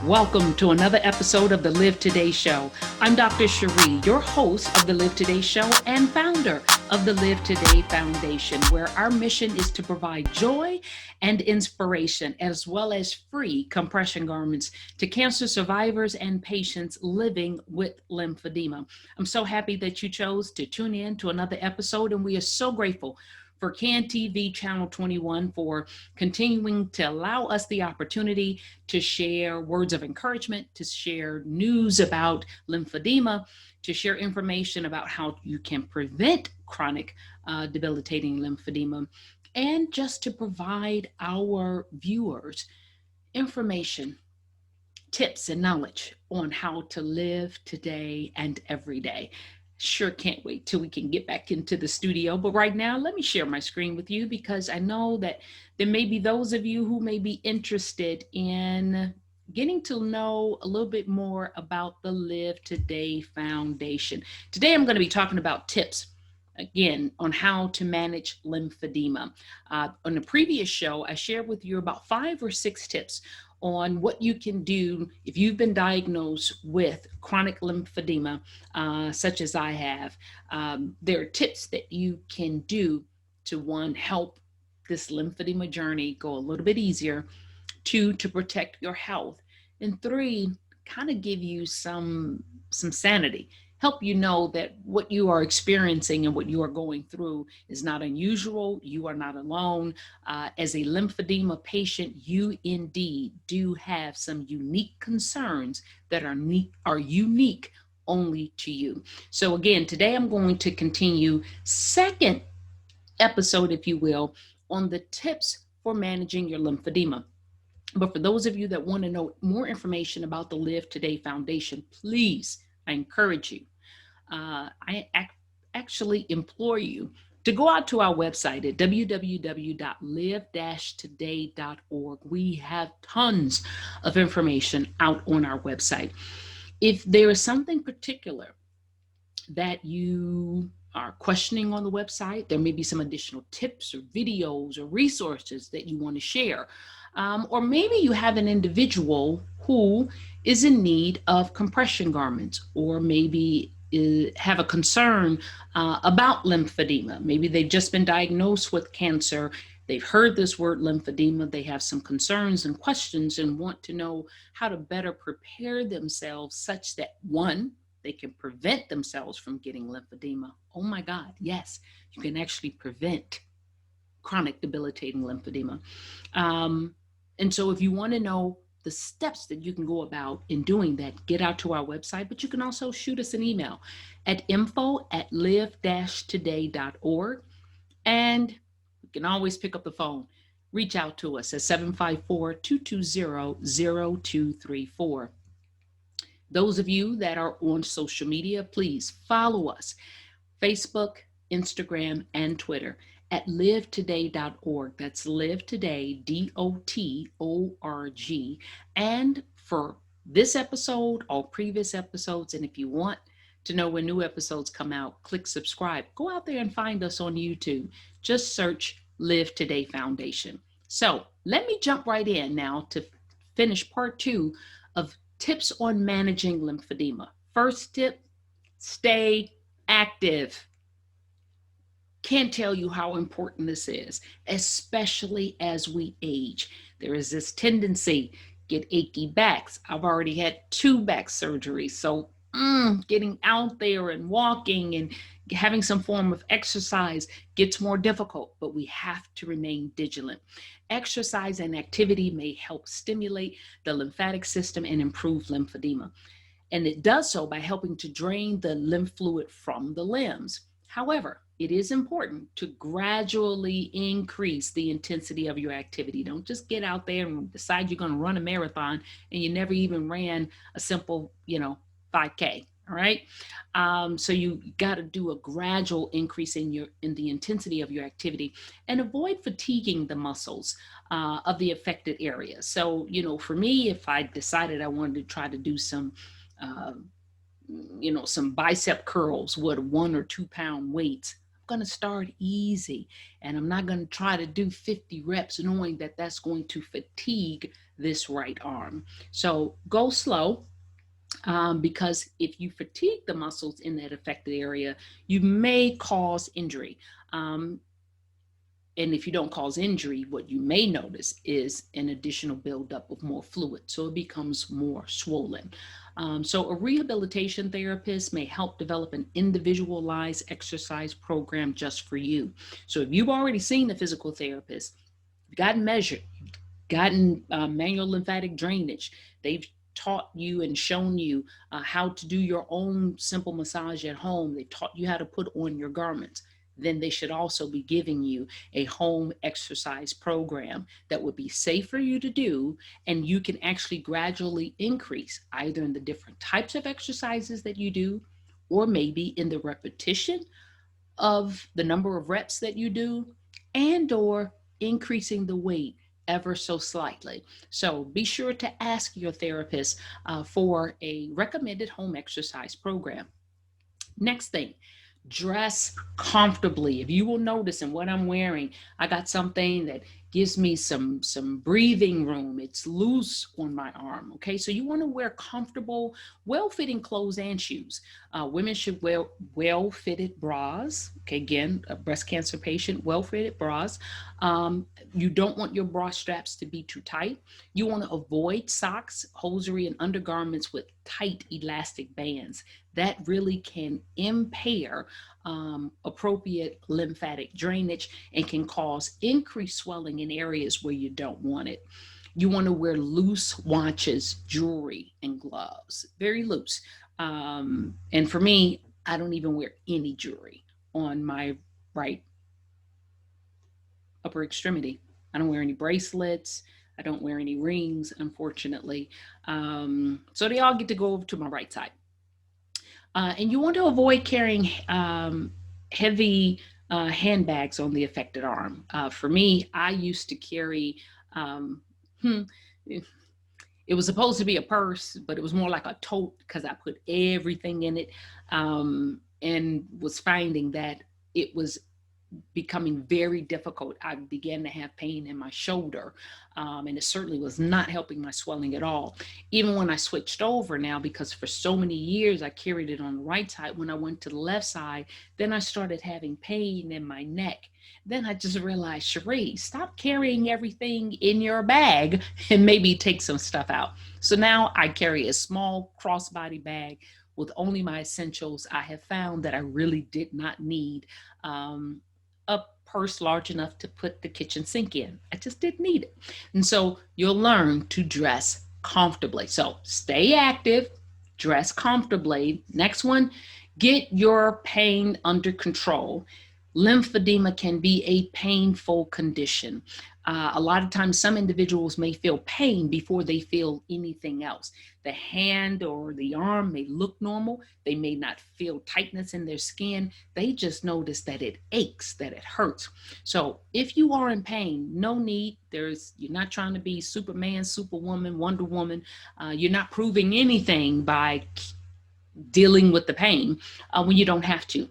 Welcome to another episode of the Live Today Show. I'm Dr. Sheri, your host of the Live Today Show and founder of the Live Today Foundation, where our mission is to provide joy and inspiration, as well as free compression garments to cancer survivors and patients living with lymphedema. I'm so happy that you chose to tune in to another episode, and we are so grateful for CAN TV Channel 21 for continuing to allow us the opportunity to share words of encouragement, to share news about lymphedema, to share information about how you can prevent chronic debilitating lymphedema, and just to provide our viewers information, tips, and knowledge on how to live today and every day. Sure can't wait till we can get back into the studio. But right now, let me share my screen with you because I know that there may be those of you who may be interested in getting to know a little bit more about the Live Today Foundation. Today, I'm going to be talking about tips, again, on how to manage lymphedema. On the previous show, I shared with you about 5 or 6 tips on what you can do if you've been diagnosed with chronic lymphedema, such as I have. There are tips that you can do to, one, help this lymphedema journey go a little bit easier, 2, to protect your health, and 3, kind of give you some sanity, help you know that what you are experiencing and what you are going through is not unusual. You are not alone. As a lymphedema patient, you indeed do have some unique concerns that are unique only to you. So again, today I'm going to continue second episode, if you will, on the tips for managing your lymphedema. But for those of you that want to know more information about the Live Today Foundation, please, I encourage you, I actually implore you to go out to our website at www.live-today.org. We have tons of information out on our website. If there is something particular that you are questioning on the website, there may be some additional tips or videos or resources that you want to share. Or maybe you have an individual who is in need of compression garments, or maybe have a concern about lymphedema. Maybe they've just been diagnosed with cancer. They've heard this word lymphedema. They have some concerns and questions and want to know how to better prepare themselves such that, one, they can prevent themselves from getting lymphedema. Oh my God, yes, you can actually prevent chronic debilitating lymphedema. And so if you want to know the steps that you can go about in doing that, get out to our website, but you can also shoot us an email at info@live-today.org. And you can always pick up the phone. Reach out to us at 754-220-0234. Those of you that are on social media, please follow us, Facebook, Instagram, and Twitter at livetoday.org. That's livetoday, DOTORG. And for this episode, all previous episodes, and if you want to know when new episodes come out, click subscribe. Go out there and find us on YouTube. Just search Live Today Foundation. So let me jump right in now to finish part 2 of tips on managing lymphedema. First tip, stay active. Can't tell you how important this is, especially as we age. There is this tendency, get achy backs. I've already had 2 back surgeries, so getting out there and walking and having some form of exercise gets more difficult, but we have to remain vigilant. Exercise and activity may help stimulate the lymphatic system and improve lymphedema. And it does so by helping to drain the lymph fluid from the limbs. However, it is important to gradually increase the intensity of your activity. Don't just get out there and decide you're going to run a marathon and you never even ran a simple, 5K. All right. So you got to do a gradual increase in the intensity of your activity and avoid fatiguing the muscles of the affected area. So, for me, if I decided I wanted to try to do some bicep curls with 1 or 2 pound weights, going to start easy, and I'm not going to try to do 50 reps knowing that that's going to fatigue this right arm. So go slow, because if you fatigue the muscles in that affected area, you may cause injury. Um, and if you don't cause injury, what you may notice is an additional buildup of more fluid. So it becomes more swollen. So a rehabilitation therapist may help develop an individualized exercise program just for you. So if you've already seen a physical therapist, you've gotten measured, gotten manual lymphatic drainage. They've taught you and shown you how to do your own simple massage at home. They taught you how to put on your garments. Then they should also be giving you a home exercise program that would be safe for you to do, and you can actually gradually increase either in the different types of exercises that you do, or maybe in the repetition of the number of reps that you do, and or increasing the weight ever so slightly. So be sure to ask your therapist for a recommended home exercise program. Next thing, dress comfortably. If you will notice in what I'm wearing, I got something that gives me some breathing room. It's loose on my arm. Okay, so you want to wear comfortable, well-fitting clothes and shoes. Women should wear well-fitted bras. Okay, again, a breast cancer patient, well-fitted bras. You don't want your bra straps to be too tight. You want to avoid socks, hosiery, and undergarments with tight elastic bands. That really can impair appropriate lymphatic drainage and can cause increased swelling in areas where you don't want it. You want to wear loose watches, jewelry, and gloves, very loose. And for me, I don't even wear any jewelry on my right upper extremity. I don't wear any bracelets. I don't wear any rings, unfortunately. So they all get to go over to my right side. And you want to avoid carrying heavy handbags on the affected arm. For me, I used to carry, um, hmm, it was supposed to be a purse, but it was more like a tote because I put everything in it, and was finding that it was becoming very difficult. I began to have pain in my shoulder, and it certainly was not helping my swelling at all. Even when I switched over now, because for so many years I carried it on the right side, when I went to the left side, then I started having pain in my neck. Then I just realized, Sheri, stop carrying everything in your bag and maybe take some stuff out. So now I carry a small crossbody bag with only my essentials. I have found that I really did not need a purse large enough to put the kitchen sink in. I just didn't need it. And so you'll learn to dress comfortably. So stay active, dress comfortably. Next one, get your pain under control. Lymphedema can be a painful condition. A lot of times, some individuals may feel pain before they feel anything else. The hand or the arm may look normal. They may not feel tightness in their skin. They just notice that it aches, that it hurts. So if you are in pain, no need. You're not trying to be Superman, Superwoman, Wonder Woman. You're not proving anything by dealing with the pain when you don't have to.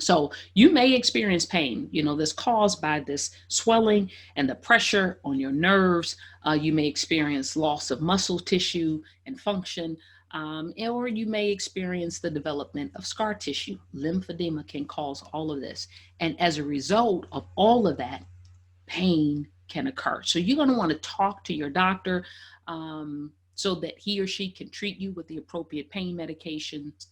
So you may experience pain, that's caused by this swelling and the pressure on your nerves. You may experience loss of muscle tissue and function, or you may experience the development of scar tissue. Lymphedema can cause all of this. And as a result of all of that, pain can occur. So you're going to want to talk to your doctor, so that he or she can treat you with the appropriate pain medications.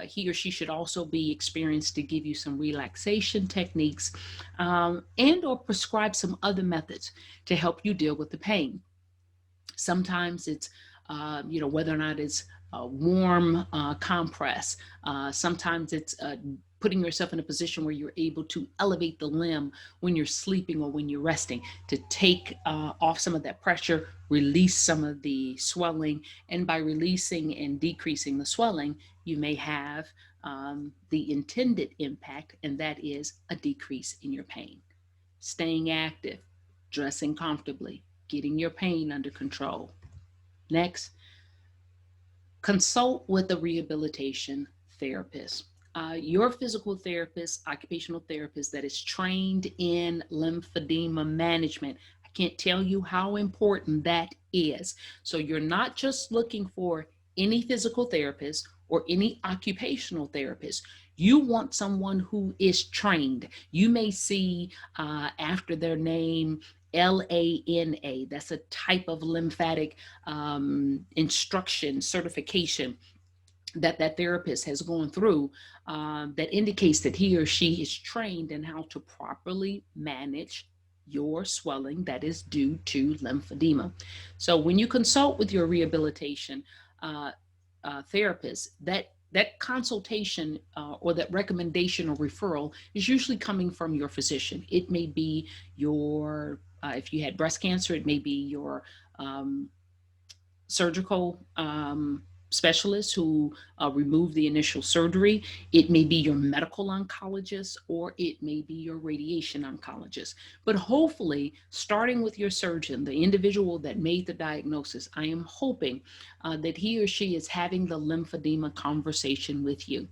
He or she should also be experienced to give you some relaxation techniques, and or prescribe some other methods to help you deal with the pain. Sometimes it's, whether or not it's a warm compress. Sometimes it's putting yourself in a position where you're able to elevate the limb when you're sleeping or when you're resting to take off some of that pressure, release some of the swelling. And by releasing and decreasing the swelling, you may have the intended impact, and that is a decrease in your pain. Staying active, dressing comfortably, getting your pain under control. Next, consult with a rehabilitation therapist. Your physical therapist, occupational therapist that is trained in lymphedema management. I can't tell you how important that is. So you're not just looking for any physical therapist or any occupational therapist. You want someone who is trained. You may see after their name LANA. That's a type of lymphatic instruction certification that therapist has gone through, that indicates that he or she is trained in how to properly manage your swelling that is due to lymphedema. So when you consult with your rehabilitation uh, therapist, that consultation or that recommendation or referral is usually coming from your physician. It may be your if you had breast cancer, it may be your um, surgical specialist who remove the initial surgery. It may be your medical oncologist or it may be your radiation oncologist. But hopefully, starting with your surgeon, the individual that made the diagnosis, I am hoping that he or she is having the lymphedema conversation with you.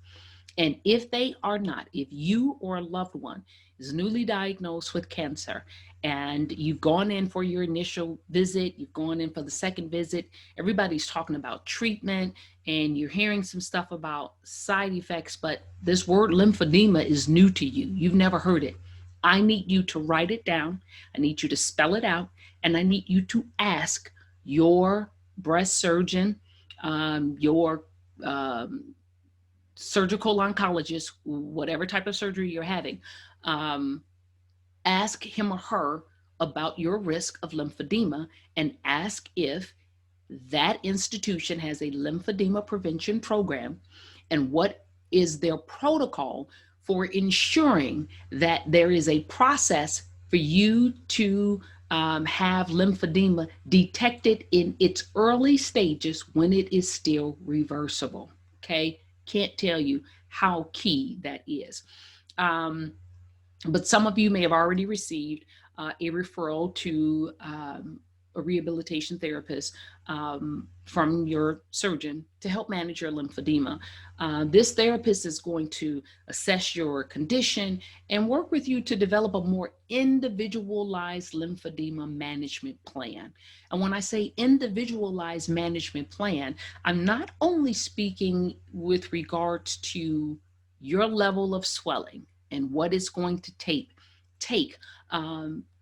And if they are not, if you or a loved one is newly diagnosed with cancer and you've gone in for your initial visit, you've gone in for the second visit, everybody's talking about treatment and you're hearing some stuff about side effects, but this word lymphedema is new to you. You've never heard it. I need you to write it down. I need you to spell it out. And I need you to ask your breast surgeon, your surgical oncologist, whatever type of surgery you're having, um, ask him or her about your risk of lymphedema and ask if that institution has a lymphedema prevention program and what is their protocol for ensuring that there is a process for you to have lymphedema detected in its early stages when it is still reversible. Okay, can't tell you how key that is. Um, but some of you may have already received a referral to a rehabilitation therapist from your surgeon to help manage your lymphedema. This therapist is going to assess your condition and work with you to develop a more individualized lymphedema management plan. And when I say individualized management plan, I'm not only speaking with regards to your level of swelling and what it's going to take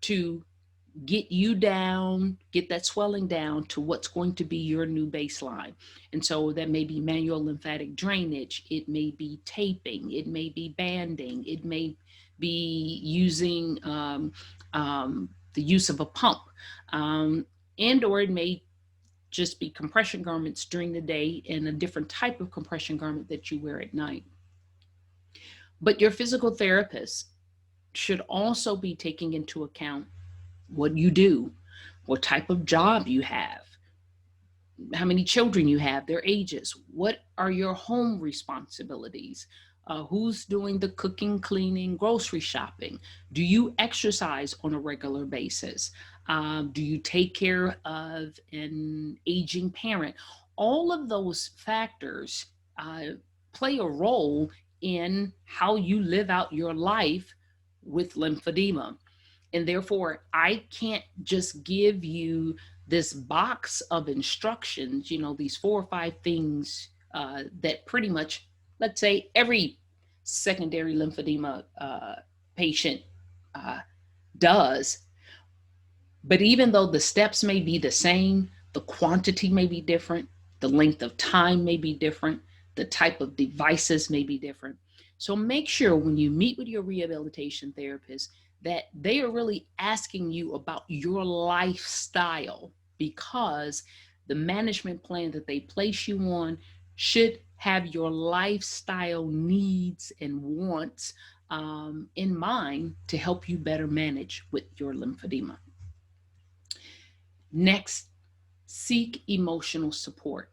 to get you down, get that swelling down to what's going to be your new baseline. And so that may be manual lymphatic drainage, it may be taping, it may be banding, it may be using the use of a pump, and or it may just be compression garments during the day and a different type of compression garment that you wear at night. But your physical therapist should also be taking into account what you do, what type of job you have, how many children you have, their ages, what are your home responsibilities, who's doing the cooking, cleaning, grocery shopping, do you exercise on a regular basis, do you take care of an aging parent. All of those factors play a role in how you live out your life with lymphedema. And therefore, I can't just give you this box of instructions, these 4 or 5 things that pretty much, let's say, every secondary lymphedema patient uh, does. But even though the steps may be the same, the quantity may be different, the length of time may be different, the type of devices may be different. So make sure when you meet with your rehabilitation therapist that they are really asking you about your lifestyle, because the management plan that they place you on should have your lifestyle needs and wants in mind to help you better manage with your lymphedema. Next, seek emotional support.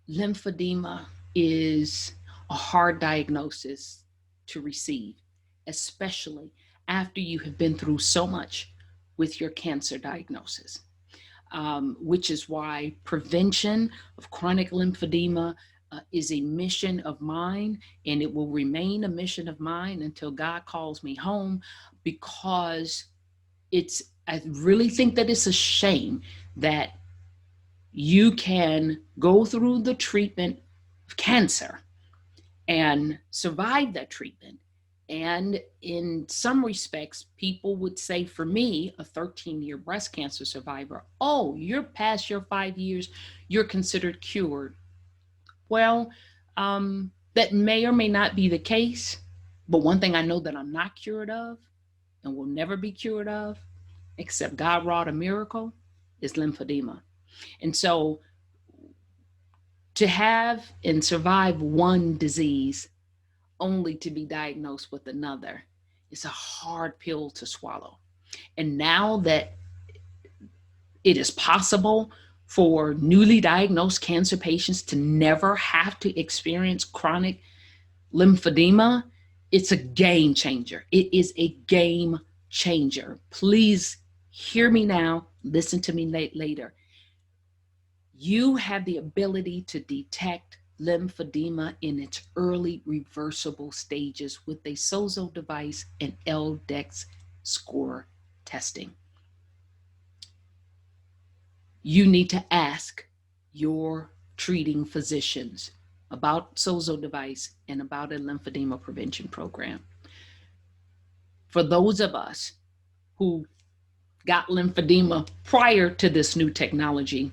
Lymphedema is a hard diagnosis to receive, especially after you have been through so much with your cancer diagnosis, which is why prevention of chronic lymphedema is a mission of mine, and it will remain a mission of mine until God calls me home, because I really think that it's a shame that you can go through the treatment of cancer and survive that treatment. And in some respects, people would say, for me, a 13-year breast cancer survivor, oh, you're past your 5 years, you're considered cured. Well, that may or may not be the case. But one thing I know that I'm not cured of and will never be cured of, except God wrought a miracle, is lymphedema. And so to have and survive one disease only to be diagnosed with another is a hard pill to swallow. And now that it is possible for newly diagnosed cancer patients to never have to experience chronic lymphedema, it's a game changer. It is a game changer. Please hear me now, listen to me later. You have the ability to detect lymphedema in its early reversible stages with a SOZO device and LDEX score testing. You need to ask your treating physicians about SOZO device and about a lymphedema prevention program. For those of us who got lymphedema prior to this new technology,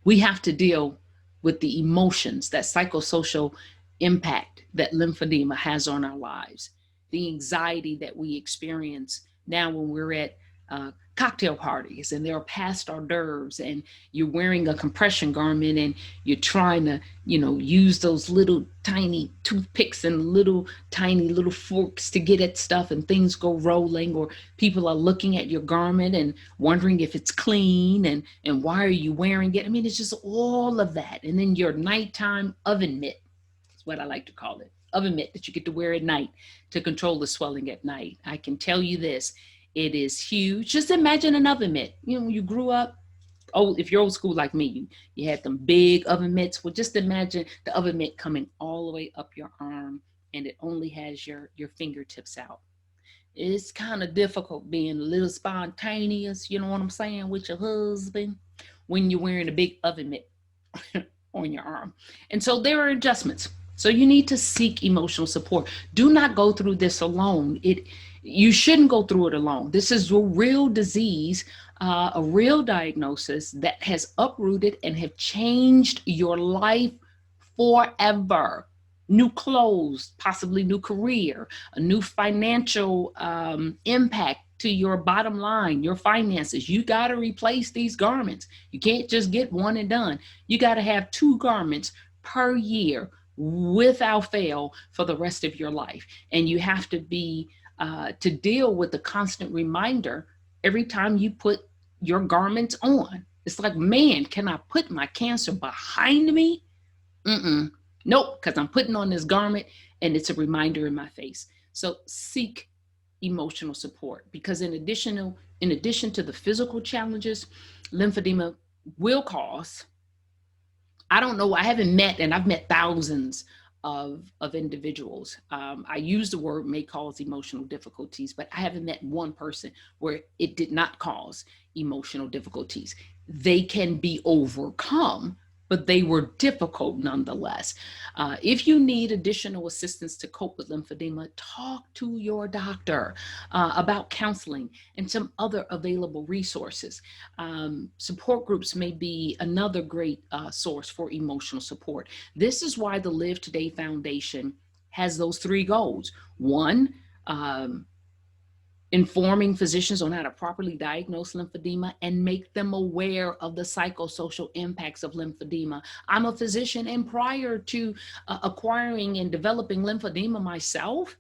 we have to deal with the emotions, that psychosocial impact that lymphedema has on our lives, the anxiety that we experience now when we're at cocktail parties and they're past hors d'oeuvres and you're wearing a compression garment and you're trying to, use those little tiny toothpicks and little tiny little forks to get at stuff, and things go rolling, or people are looking at your garment and wondering if it's clean and why are you wearing it. I mean, it's just all of that. And then your nighttime oven mitt, that's what I like to call it, oven mitt that you get to wear at night to control the swelling at night. I can tell you this, it is huge. Just imagine an oven mitt. When you grew up, if you're old school like me, you had them big oven mitts. Well, just imagine the oven mitt coming all the way up your arm, and it only has your fingertips out. It's kind of difficult being a little spontaneous, you know what I'm saying, with your husband when you're wearing a big oven mitt on your arm. And so there are adjustments. So you need to seek emotional support. Do not go through this alone. You shouldn't go through it alone. This is a real disease, a real diagnosis that has uprooted and have changed your life forever. New clothes, possibly new career, a new financial impact to your bottom line, your finances. You got to replace these garments. You can't just get one and done. You got to have 2 garments per year without fail for the rest of your life. And you have to be to deal with the constant reminder every time you put your garments on. It's like, man, can I put my cancer behind me? Nope, because I'm putting on this garment and it's a reminder in my face. So seek emotional support, because in addition to the physical challenges, lymphedema will cause, I don't know, I haven't met, and I've met thousands of individuals. I use the word may cause emotional difficulties, but I haven't met one person where it did not cause emotional difficulties. They can be overcome, but they were difficult nonetheless. If you need additional assistance to cope with lymphedema, talk to your doctor about counseling and some other available resources. Support groups may be another great source for emotional support. This is why the Live Today Foundation has those 3 goals. 1, informing physicians on how to properly diagnose lymphedema and make them aware of the psychosocial impacts of lymphedema. I'm a physician, and prior to acquiring and developing lymphedema myself,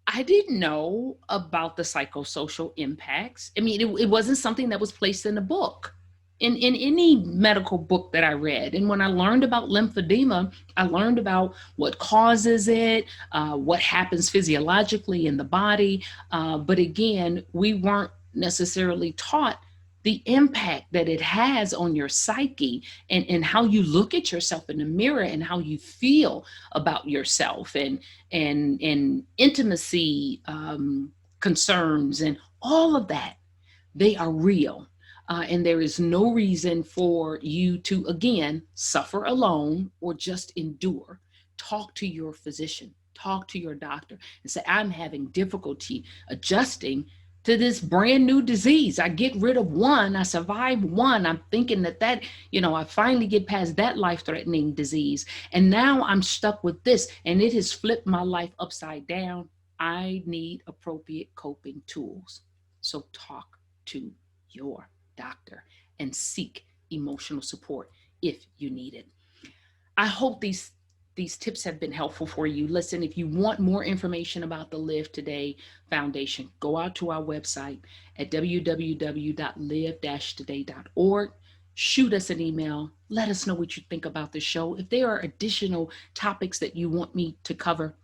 I didn't know about the psychosocial impacts. I mean, it wasn't something that was placed in a book, in any medical book that I read. And when I learned about lymphedema, I learned about what causes it, what happens physiologically in the body. But again, we weren't necessarily taught the impact that it has on your psyche, and how you look at yourself in the mirror and how you feel about yourself, and intimacy concerns and all of that, they are real. And there is no reason for you to, again, suffer alone or just endure. Talk to your physician, talk to your doctor, and say, I'm having difficulty adjusting to this brand new disease. I get rid of one, I survive one. I'm thinking I finally get past that life threatening disease. And now I'm stuck with this, and it has flipped my life upside down. I need appropriate coping tools. So talk to your doctor and seek emotional support if you need it. I hope these tips have been helpful for you. Listen, if you want more information about the Live Today Foundation, go out to our website at www.live-today.org. Shoot us an email. Let us know what you think about the show. If there are additional topics that you want me to cover,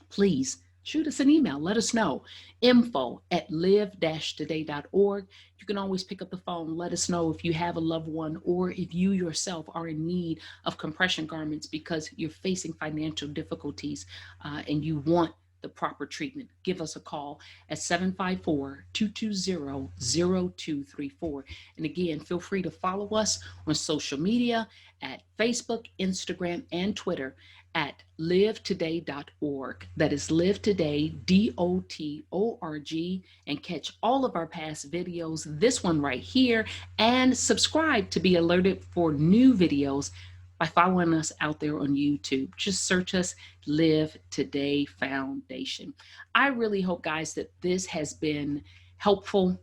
please shoot us an email. Let us know. info@live-today.org. You can always pick up the phone. Let us know if you have a loved one or if you yourself are in need of compression garments because you're facing financial difficulties and you want the proper treatment. Give us a call at 754-220-0234. And again, feel free to follow us on social media at Facebook, Instagram, and Twitter at livetoday.org. That is livetoday.org, and catch all of our past videos, this one right here, and subscribe to be alerted for new videos by following us out there on YouTube. Just search us, Live Today Foundation. I really hope, guys, that this has been helpful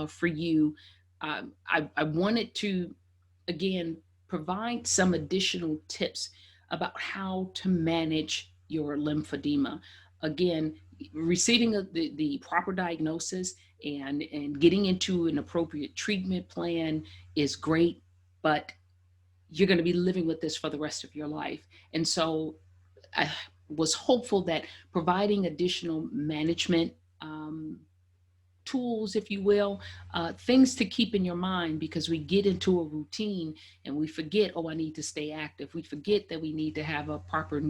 for you. I wanted to, again, provide some additional tips about how to manage your lymphedema. Again, receiving the proper diagnosis and getting into an appropriate treatment plan is great, but you're going to be living with this for the rest of your life. And so I was hopeful that providing additional management tools, if you will, things to keep in your mind, because we get into a routine and we forget, oh, I need to stay active. We forget that we need to have a proper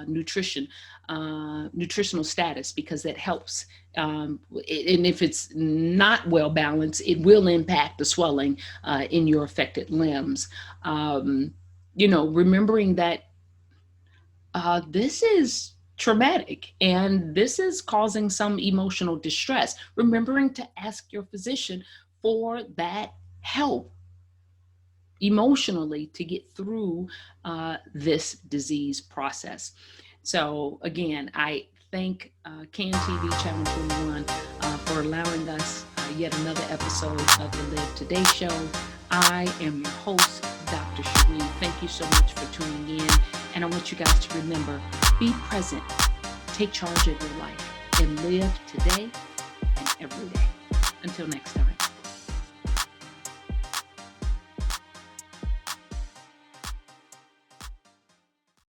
nutritional status, because that helps. And if it's not well balanced, it will impact the swelling in your affected limbs. Remembering that this is traumatic and this is causing some emotional distress. Remembering to ask your physician for that help emotionally to get through this disease process. So again, I thank CAN TV Channel 21 for allowing us yet another episode of the Live Today Show. I am your host, Dr. Sheri. Thank you so much for tuning in. And I want you guys to remember, be present, take charge of your life, and live today and every day. Until next time.